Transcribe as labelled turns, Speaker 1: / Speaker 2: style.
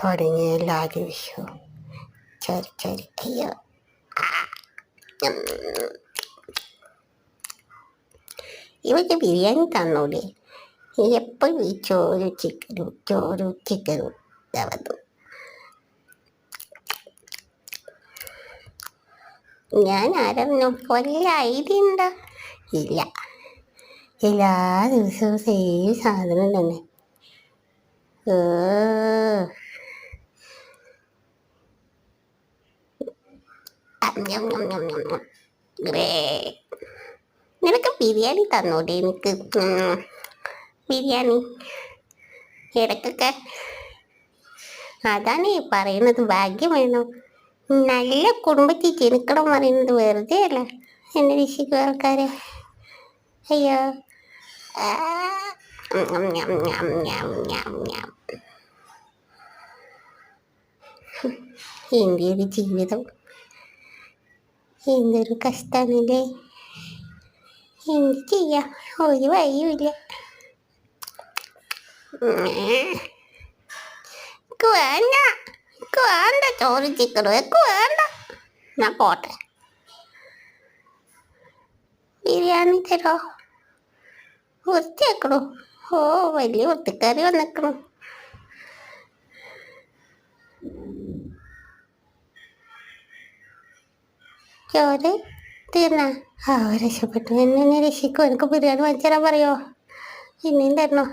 Speaker 1: തുടങ്ങിയ എല്ലാവരും വിഷു ചൊരി ചൊരി അയ്യോ. ഇവർക്ക് ബിരിയാണി തന്നൂടെ? എപ്പോഴും ഈ ചോറും ചിക്കനും ഇതാവന്നു. ഞാൻ ആരൊന്നും വല്ല ഐഡിയ ഉണ്ടോ? ഇല്ല, എല്ലാ ദിവസവും സെയിം സാധനം തന്നെ. നിനക്ക് ബിരിയാണി തന്നൂടെ? എനിക്ക് ബിരിയാണി ഇടയ്ക്കൊക്കെ. അതാണ് പറയുന്നത്, ഭാഗ്യം വേണം. നല്ല കുടുംബത്തിൽ ജനിക്കണം പറയുന്നത് വെറുതെ അല്ല. എന്നെ രക്ഷിക്കും ആൾക്കാരെ. അയ്യോ. എൻ്റെ ഒരു ജീവിതം എന്തൊരു കഷ്ടാണല്ലേ. എന്ത് ചെയ്യാം, ഒരു വഴിയുമില്ല. വേണ്ട ചോറ് ചിക്കനും വേണ്ട. ഞാൻ പോട്ടെ. ബിരിയാണി തരോ? വൃത്തിയാക്കണോ? ഓ, വലിയ വൃത്തിക്കാരി വന്നിക്കണു. ചോറ് തീർന്നാ? രക്ഷപ്പെട്ടു. എന്നെ രക്ഷിക്കോ? എനിക്ക് ബിരിയാണി വാങ്ങിച്ചു തരാൻ പറയോ? ഇനിയും തരണോ?